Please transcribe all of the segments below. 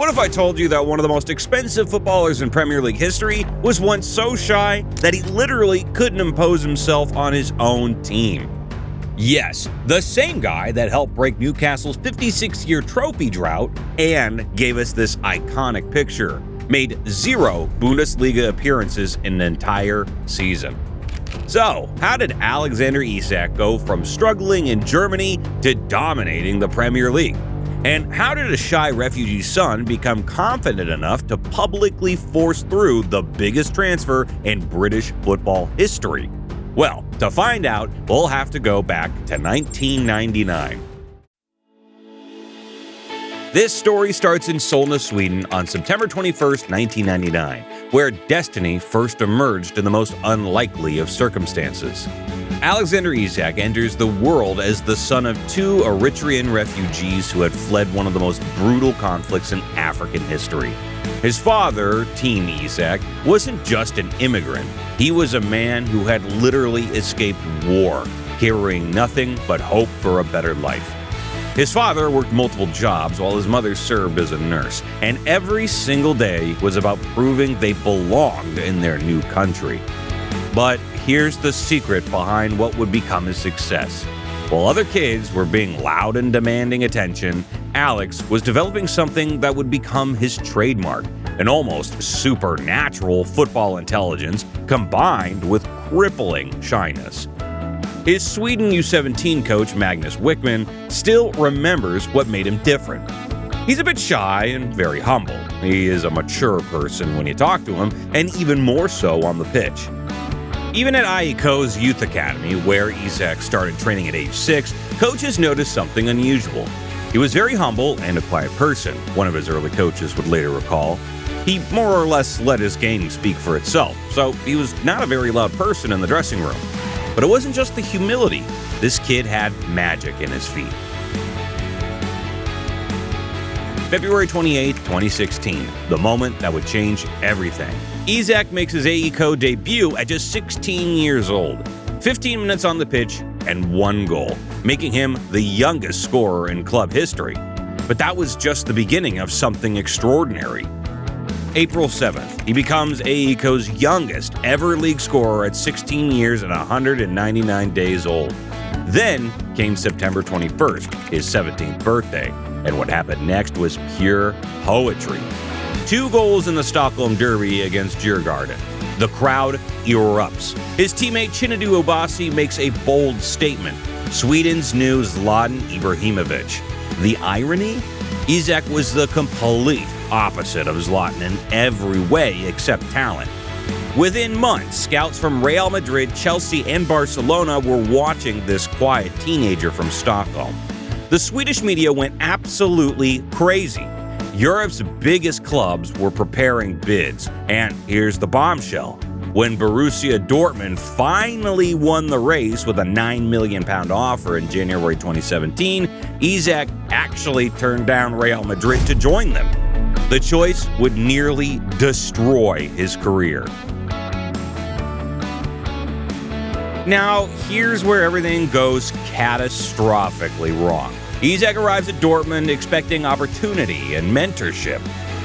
What if I told you that one of the most expensive footballers in Premier League history was once so shy that he literally couldn't impose himself on his own team? Yes, the same guy that helped break Newcastle's 56-year trophy drought and gave us this iconic picture, made 0 Bundesliga appearances in an entire season. So, how did Alexander Isak go from struggling in Germany to dominating the Premier League? And how did a shy refugee son become confident enough to publicly force through the biggest transfer in British football history? Well, to find out, we'll have to go back to 1999. This story starts in Solna, Sweden on September 21st, 1999, where destiny first emerged in the most unlikely of circumstances. Alexander Isak enters the world as the son of 2 Eritrean refugees who had fled one of the most brutal conflicts in African history. His father, Teen Isak, wasn't just an immigrant. He was a man who had literally escaped war, carrying nothing but hope for a better life. His father worked multiple jobs while his mother served as a nurse, and every single day was about proving they belonged in their new country. But here's the secret behind what would become his success. While other kids were being loud and demanding attention, Alex was developing something that would become his trademark, an almost supernatural football intelligence combined with crippling shyness. His Sweden U17 coach, Magnus Wickman, still remembers what made him different. He's a bit shy and very humble. He is a mature person when you talk to him, and even more so on the pitch. Even at IECO's youth academy, where Isak started training at age 6, coaches noticed something unusual. He was very humble and a quiet person, one of his early coaches would later recall. He more or less let his game speak for itself, so he was not a very loud person in the dressing room. But it wasn't just the humility. This kid had magic in his feet. February 28, 2016, the moment that would change everything. Isak makes his AECO debut at just 16 years old. 15 minutes on the pitch and 1 goal, making him the youngest scorer in club history. But that was just the beginning of something extraordinary. April 7th, he becomes AECO's youngest ever league scorer at 16 years and 199 days old. Then came September 21st, his 17th birthday, and what happened next was pure poetry. 2 goals in the Stockholm Derby against Djurgården. The crowd erupts. His teammate Chinadu Obasi makes a bold statement. Sweden's new Zlatan Ibrahimovic. The irony? Isak was the complete opposite of Zlatan in every way except talent. Within months, scouts from Real Madrid, Chelsea, and Barcelona were watching this quiet teenager from Stockholm. The Swedish media went absolutely crazy. Europe's biggest clubs were preparing bids, and here's the bombshell. When Borussia Dortmund finally won the race with a £9 million offer in January 2017, Isak actually turned down Real Madrid to join them. The choice would nearly destroy his career. Now, here's where everything goes catastrophically wrong. Isak arrives at Dortmund expecting opportunity and mentorship.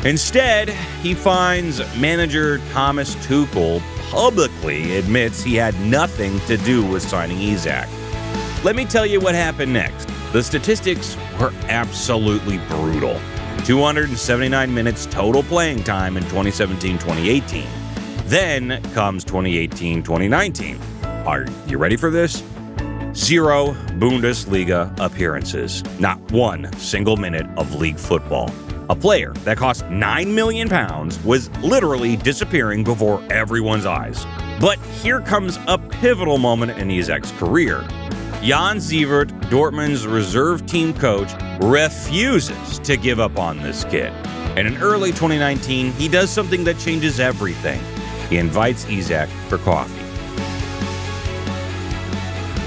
Instead, he finds manager Thomas Tuchel publicly admits he had nothing to do with signing Isak. Let me tell you what happened next. The statistics were absolutely brutal. 279 minutes total playing time in 2017-2018. Then comes 2018-2019. Are you ready for this? 0 Bundesliga appearances. Not 1 single minute of league football. A player that cost £9 million was literally disappearing before everyone's eyes. But here comes a pivotal moment in Isak's career. Jan Sievert, Dortmund's reserve team coach, refuses to give up on this kid. And in early 2019, he does something that changes everything. He invites Isak for coffee.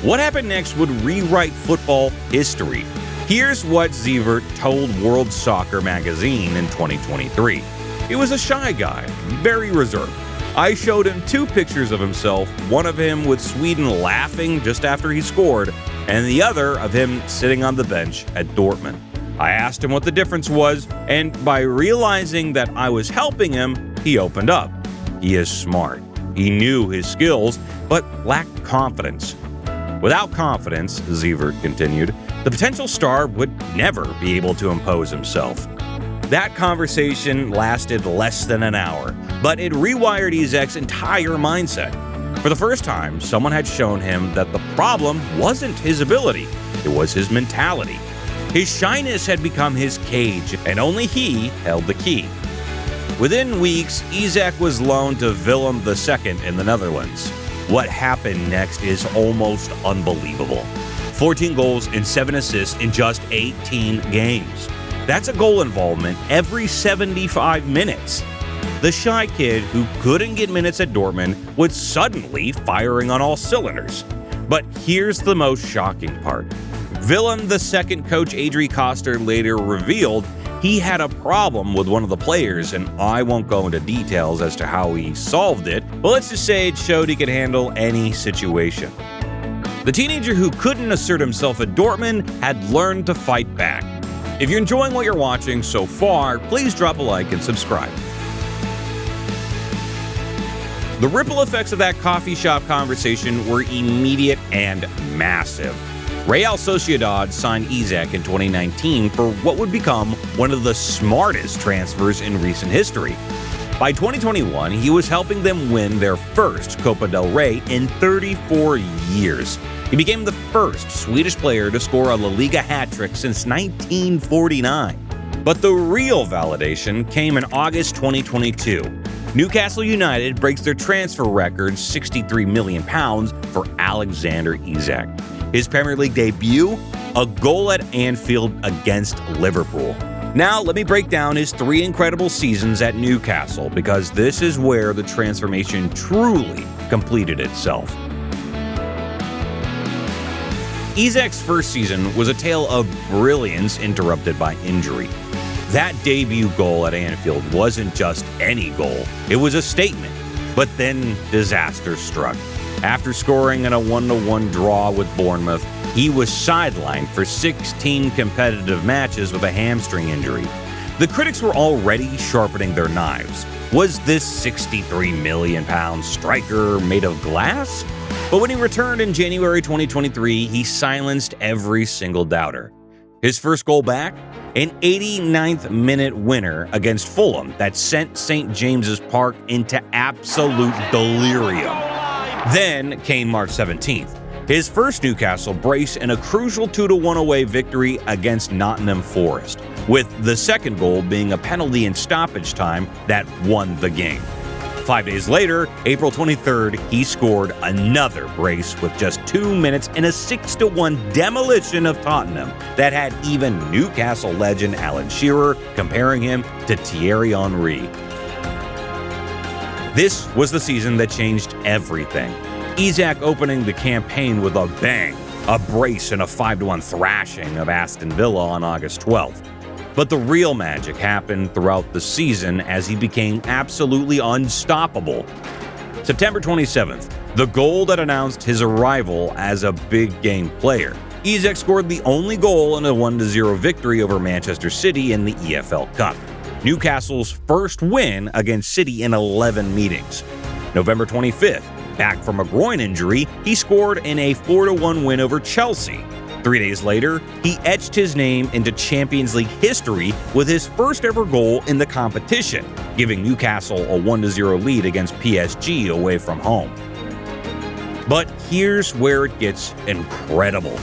What happened next would rewrite football history. Here's what Sievert told World Soccer magazine in 2023. He was a shy guy, very reserved. I showed him 2 pictures of himself, one of him with Sweden laughing just after he scored, and the other of him sitting on the bench at Dortmund. I asked him what the difference was, and by realizing that I was helping him, he opened up. He is smart. He knew his skills, but lacked confidence. Without confidence, Zivert continued, the potential star would never be able to impose himself. That conversation lasted less than an hour, but it rewired Isak's entire mindset. For the first time, someone had shown him that the problem wasn't his ability, it was his mentality. His shyness had become his cage, and only he held the key. Within weeks, Isak was loaned to Willem II in the Netherlands. What happened next is almost unbelievable. 14 goals and 7 assists in just 18 games. That's a goal involvement every 75 minutes. The shy kid who couldn't get minutes at Dortmund was suddenly firing on all cylinders. But here's the most shocking part. Willem II coach Adrie Koster later revealed he had a problem with one of the players, and I won't go into details as to how he solved it, but let's just say it showed he could handle any situation. The teenager who couldn't assert himself at Dortmund had learned to fight back. If you're enjoying what you're watching so far, please drop a like and subscribe. The ripple effects of that coffee shop conversation were immediate and massive. Real Sociedad signed Isak in 2019 for what would become one of the smartest transfers in recent history. By 2021, he was helping them win their first Copa del Rey in 34 years. He became the first Swedish player to score a La Liga hat-trick since 1949. But the real validation came in August 2022. Newcastle United breaks their transfer record £63 million for Alexander Isak. His Premier League debut, a goal at Anfield against Liverpool. Now, let me break down his 3 incredible seasons at Newcastle, because this is where the transformation truly completed itself. Isak's first season was a tale of brilliance interrupted by injury. That debut goal at Anfield wasn't just any goal, it was a statement. But then disaster struck. After scoring in a 1-1 draw with Bournemouth, he was sidelined for 16 competitive matches with a hamstring injury. The critics were already sharpening their knives. Was this £63 million striker made of glass? But when he returned in January 2023, he silenced every single doubter. His first goal back? An 89th minute winner against Fulham that sent St. James's Park into absolute delirium. Then came March 17th, his first Newcastle brace in a crucial 2-1 away victory against Nottingham Forest, with the second goal being a penalty in stoppage time that won the game. 5 days later, April 23rd, he scored another brace with just 2 minutes in a 6-1 demolition of Tottenham that had even Newcastle legend Alan Shearer comparing him to Thierry Henry. This was the season that changed everything. Isak opening the campaign with a bang, a brace and a 5-1 thrashing of Aston Villa on August 12th. But the real magic happened throughout the season as he became absolutely unstoppable. September 27th, the goal that announced his arrival as a big game player. Isak scored the only goal in a 1-0 victory over Manchester City in the EFL Cup. Newcastle's first win against City in 11 meetings. November 25th, back from a groin injury, he scored in a 4-1 win over Chelsea. 3 days later, he etched his name into Champions League history with his first ever goal in the competition, giving Newcastle a 1-0 lead against PSG away from home. But here's where it gets incredible.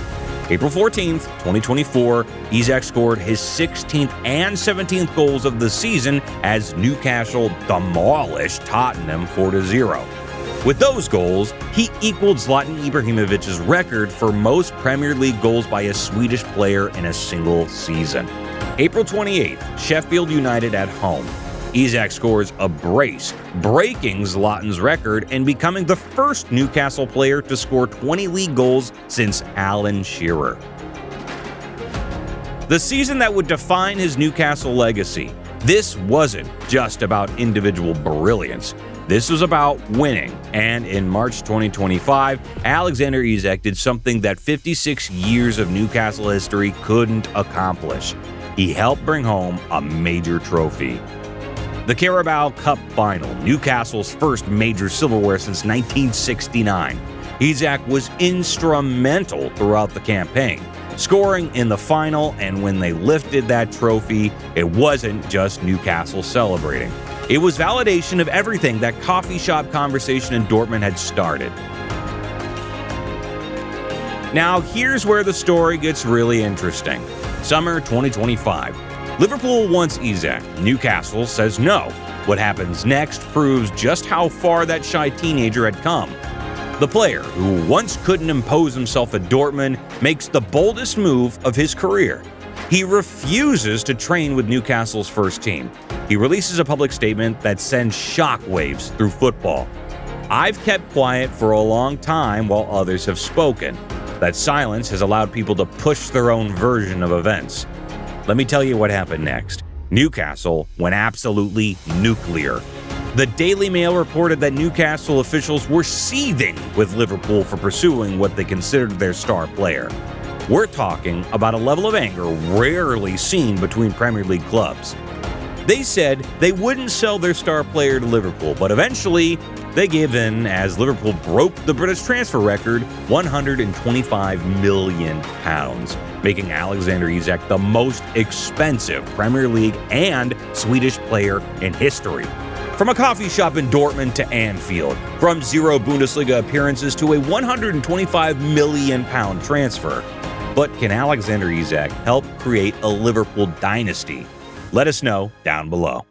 April 14th, 2024, Isak scored his 16th and 17th goals of the season as Newcastle demolished Tottenham 4-0. With those goals, he equaled Zlatan Ibrahimovic's record for most Premier League goals by a Swedish player in a single season. April 28th, Sheffield United at home. Isak scores a brace, breaking Zlatan's record and becoming the first Newcastle player to score 20 league goals since Alan Shearer. The season that would define his Newcastle legacy. This wasn't just about individual brilliance. This was about winning, and in March 2025, Alexander Isak did something that 56 years of Newcastle history couldn't accomplish. he helped bring home a major trophy. The Carabao Cup Final, Newcastle's first major silverware since 1969. Isak was instrumental throughout the campaign, scoring in the final, and when they lifted that trophy, it wasn't just Newcastle celebrating. It was validation of everything that coffee shop conversation in Dortmund had started. Now, here's where the story gets really interesting. Summer 2025. Liverpool wants Isak. Newcastle says no. What happens next proves just how far that shy teenager had come. The player, who once couldn't impose himself at Dortmund, makes the boldest move of his career. He refuses to train with Newcastle's first team. He releases a public statement that sends shockwaves through football. "I've kept quiet for a long time while others have spoken. That silence has allowed people to push their own version of events." Let me tell you what happened next. Newcastle went absolutely nuclear. The Daily Mail reported that Newcastle officials were seething with Liverpool for pursuing what they considered their star player. We're talking about a level of anger rarely seen between Premier League clubs. They said they wouldn't sell their star player to Liverpool, but eventually they gave in as Liverpool broke the British transfer record, £125 million, making Alexander Isak the most expensive Premier League and Swedish player in history. From a coffee shop in Dortmund to Anfield, from 0 Bundesliga appearances to a £125 million transfer. But can Alexander Isak help create a Liverpool dynasty? Let us know down below.